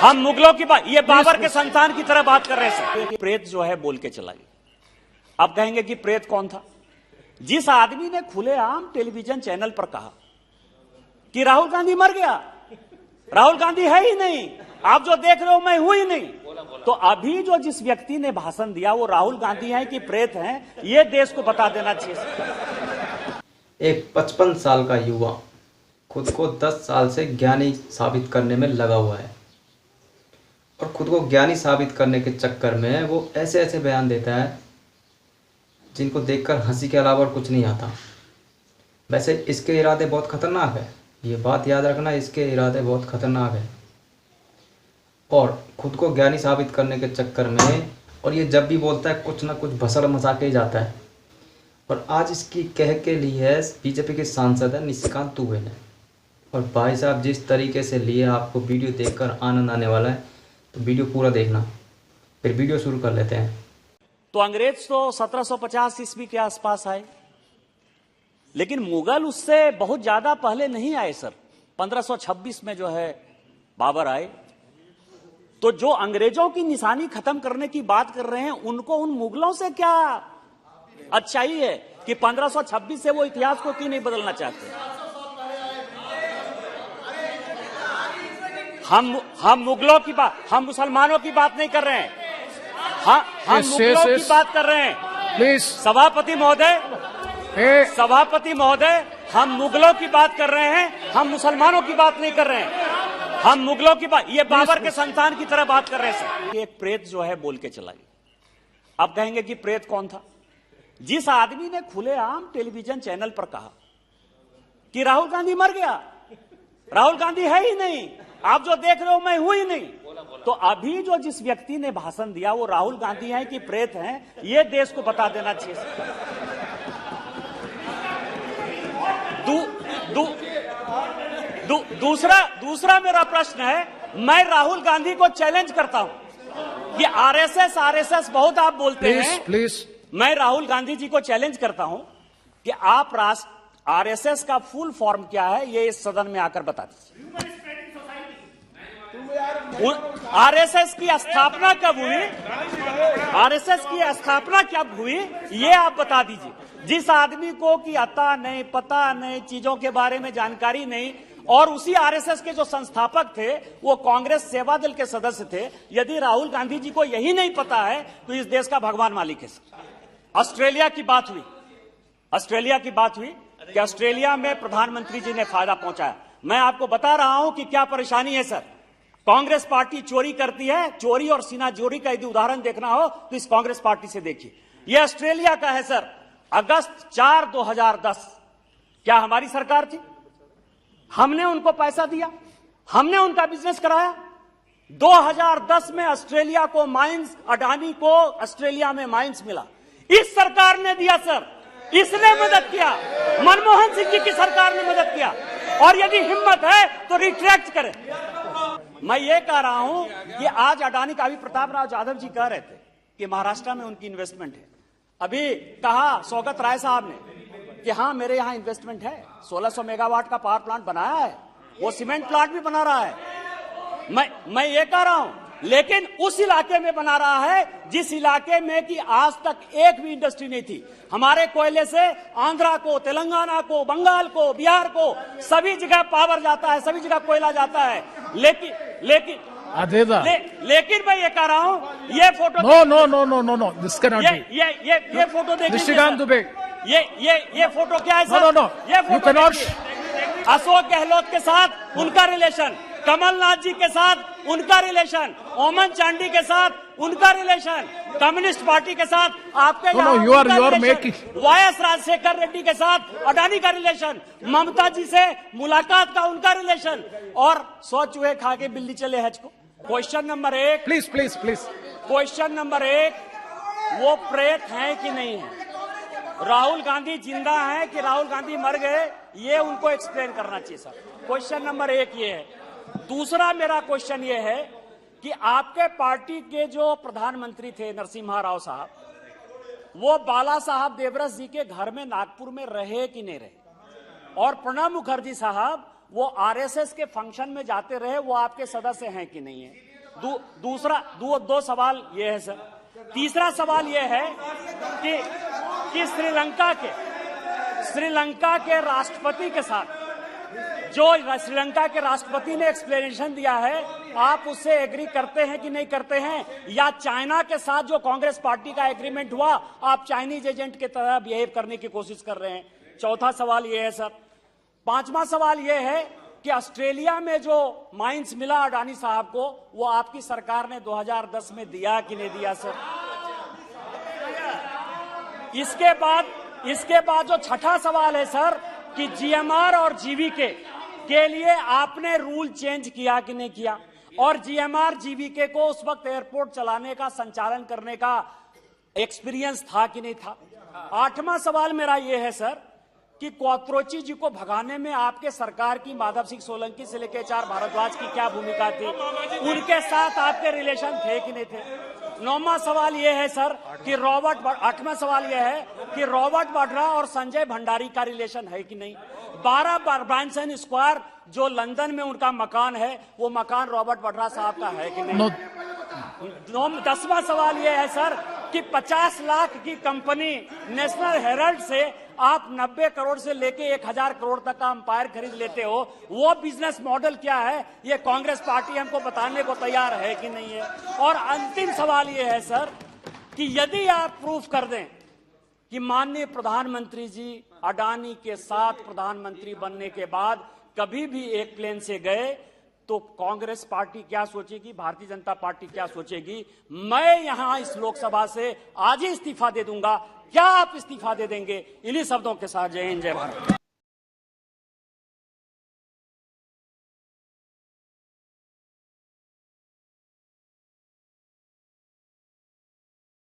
हम मुगलों की बात, ये बाबर के संतान की तरह बात कर रहे हैं। प्रेत जो है बोल के चला गया। अब कहेंगे कि प्रेत कौन था? जिस आदमी ने खुलेआम टेलीविजन चैनल पर कहा कि राहुल गांधी मर गया, राहुल गांधी है ही नहीं, आप जो देख रहे हो मैं हूं ही नहीं, तो अभी जो जिस व्यक्ति ने भाषण दिया वो राहुल गांधी हैं कि प्रेत हैं, ये देश को बता देना चाहिए। एक 55 साल का युवा खुद को 10 साल से ज्ञानी साबित करने में लगा हुआ है और खुद को ज्ञानी साबित करने के चक्कर में वो ऐसे ऐसे बयान देता है जिनको देखकर हंसी के अलावा और कुछ नहीं आता। वैसे इसके इरादे बहुत खतरनाक है, ये बात याद रखना, इसके इरादे बहुत खतरनाक है। और खुद को ज्ञानी साबित करने के चक्कर में, और ये जब भी बोलता है कुछ ना कुछ भसड़ मचा के ही जाता है। और आज इसकी कह के लिए है बीजेपी के सांसद है निशिकांत दुबे ने। और भाई साहब जिस तरीके से लिए आपको वीडियो देखकर आनंद आने वाला है, तो वीडियो पूरा देखना। फिर वीडियो शुरू कर लेते हैं। तो अंग्रेज तो 1750 ईस्वी के आसपास आए, लेकिन मुगल उससे बहुत ज्यादा पहले नहीं आए सर। 1526 में जो है बाबर आए। तो जो अंग्रेजों की निशानी खत्म करने की बात कर रहे हैं, उनको उन मुगलों से क्या अच्छाई है कि 1526 से वो इतिहास को क्यों नहीं बदलना चाहते? हम मुगलों की बात, हम मुसलमानों की बात नहीं कर रहे हैं, हम मुगलों की बात कर रहे हैं। प्लीज सभापति महोदय, हम मुगलों की बात कर रहे हैं, हम मुसलमानों की बात नहीं कर रहे हैं। हम मुगलों की बात, ये बाबर के संतान की तरह बात कर रहे हैं सर। एक प्रेत जो है बोल के चला गया। अब कहेंगे कि प्रेत कौन था? जिस आदमी ने खुलेआम टेलीविजन चैनल पर कहा कि राहुल गांधी मर गया, राहुल गांधी है ही नहीं, आप जो देख रहे हो मैं हूं ही नहीं, तो अभी जो जिस व्यक्ति ने भाषण दिया वो राहुल गांधी हैं कि प्रेत हैं, ये देश को बता देना चाहिए। दूसरा मेरा प्रश्न है, मैं राहुल गांधी को चैलेंज करता हूं कि आरएसएस बहुत आप बोलते हैं। प्लीज मैं राहुल गांधी जी को चैलेंज करता हूं कि आप आरएसएस का फुल फॉर्म क्या है, ये इस सदन में आकर बता दीजिए। आरएसएस की स्थापना कब हुई, आरएसएस की स्थापना कब हुई, ये आप बता दीजिए। जिस आदमी को कि अता नहीं, पता नहीं, चीजों के बारे में जानकारी नहीं, और उसी आरएसएस के जो संस्थापक थे वो कांग्रेस सेवा दल के सदस्य थे, यदि राहुल गांधी जी को यही नहीं पता है तो इस देश का भगवान मालिक है सर। ऑस्ट्रेलिया की बात हुई कि ऑस्ट्रेलिया में प्रधानमंत्री जी ने फायदा पहुंचाया। मैं आपको बता रहा हूं कि क्या परेशानी है सर। कांग्रेस पार्टी चोरी करती है, चोरी और सीना चोरी का यदि उदाहरण देखना हो तो इस कांग्रेस पार्टी से देखिए। यह ऑस्ट्रेलिया का है सर। अगस्त 4, 2010 क्या हमारी सरकार थी? हमने उनको पैसा दिया, हमने उनका बिजनेस कराया। 2010 में ऑस्ट्रेलिया को माइंस, अडानी को ऑस्ट्रेलिया में माइंस मिला, इस सरकार ने दिया सर, इसने मदद किया, मनमोहन सिंह जी की सरकार ने मदद किया। और यदि हिम्मत है तो रिट्रैक्ट करें। मैं ये कह रहा हूं कि आज अडानी का, अभी प्रताप राव जाधव जी कह रहे थे कि महाराष्ट्र में उनकी इन्वेस्टमेंट है। अभी कहा सौगत राय साहब ने कि हाँ मेरे यहां इन्वेस्टमेंट है, 1600 मेगावाट का पावर प्लांट बनाया है, वो सीमेंट प्लांट भी बना रहा है। मैं ये कह रहा हूं, लेकिन उस इलाके में बना रहा है जिस इलाके में कि आज तक एक भी इंडस्ट्री नहीं थी। हमारे कोयले से आंध्रा को, तेलंगाना को, बंगाल को, बिहार को, सभी जगह पावर जाता है, सभी जगह कोयला जाता है। लेकिन मैं ये कह रहा हूं, ये photo no this can not be. ये फोटो देखिए निशिकांत दुबे, ये फोटो क्या है सर? नो ये फोटो अशोक गहलोत के साथ उनका रिलेशन, कमलनाथ जी के साथ उनका रिलेशन, ओमन चांडी के साथ उनका रिलेशन, कम्युनिस्ट पार्टी के साथ आपके वायएस राजशेखर रेड्डी के साथ अडानी का रिलेशन, ममता जी से मुलाकात का उनका रिलेशन, और 100 चूहे खा के बिल्ली चले हज को। Question number 1, please question number 1, वो प्रेत हैं कि नहीं है? राहुल गांधी जिंदा हैं कि राहुल गांधी मर गए, ये उनको एक्सप्लेन करना चाहिए सर। क्वेश्चन नंबर 1 ये है। दूसरा मेरा क्वेश्चन ये है कि आपके पार्टी के जो प्रधानमंत्री थे नरसिम्हा राव साहब, वो बाला साहब देवरस जी के घर में नागपुर में रहे कि नहीं रहे? और प्रणब मुखर्जी साहब वो आरएसएस के फंक्शन में जाते रहे, वो आपके सदस्य हैं कि नहीं है? दो सवाल ये है सर। तीसरा सवाल ये है कि श्रीलंका के राष्ट्रपति के साथ जो श्रीलंका के राष्ट्रपति ने एक्सप्लेनेशन दिया है, आप उससे एग्री करते हैं कि नहीं करते हैं, या चाइना के साथ जो कांग्रेस पार्टी का एग्रीमेंट हुआ आप चाइनीज एजेंट की तरह बिहेव करने की कोशिश कर रहे हैं? चौथा सवाल यह है सर। पांचवा सवाल यह है कि ऑस्ट्रेलिया में जो माइंस मिला अडानी साहब को, वो आपकी सरकार ने 2010 में दिया कि नहीं दिया सर? इसके बाद जो छठा सवाल है सर कि जीएमआर और जीवीके के लिए आपने रूल चेंज किया कि नहीं किया, और जीएमआर जीवीके को उस वक्त एयरपोर्ट चलाने का, संचालन करने का एक्सपीरियंस था कि नहीं था? आठवां सवाल मेरा यह है सर कि क्वात्रोची जी को भगाने में आपके सरकार की, माधव सिंह सोलंकी से लेकर HR भारद्वाज की क्या भूमिका थी? उनके साथ आपके रिलेशन थे कि नहीं थे? नौवां सवाल यह है सर कि आठवां सवाल यह है कि रॉबर्ट वाड्रा और संजय भंडारी का रिलेशन है कि नहीं? 12 ब्रांसन स्क्वायर जो लंदन में उनका मकान है, वो मकान रॉबर्ट वाड्रा साहब का है कि नहीं? 10वां सवाल यह है सर कि 50 लाख की कंपनी नेशनल हेराल्ड से आप 90 करोड़ से लेके 1000 करोड़ तक का अंपायर खरीद लेते हो, वो बिजनेस मॉडल क्या है? ये कांग्रेस पार्टी हमको बताने को तैयार है कि नहीं है? और अंतिम सवाल ये है सर कि यदि आप प्रूफ कर दें कि माननीय प्रधानमंत्री जी अडानी के साथ प्रधानमंत्री बनने के बाद कभी भी एक प्लेन से गए, तो कांग्रेस पार्टी क्या सोचेगी, भारतीय जनता पार्टी क्या सोचेगी? मैं यहां इस लोकसभा से आज ही इस्तीफा दे दूंगा। क्या आप इस्तीफा दे देंगे? इन्हीं शब्दों के साथ जय हिंद, जय भारत।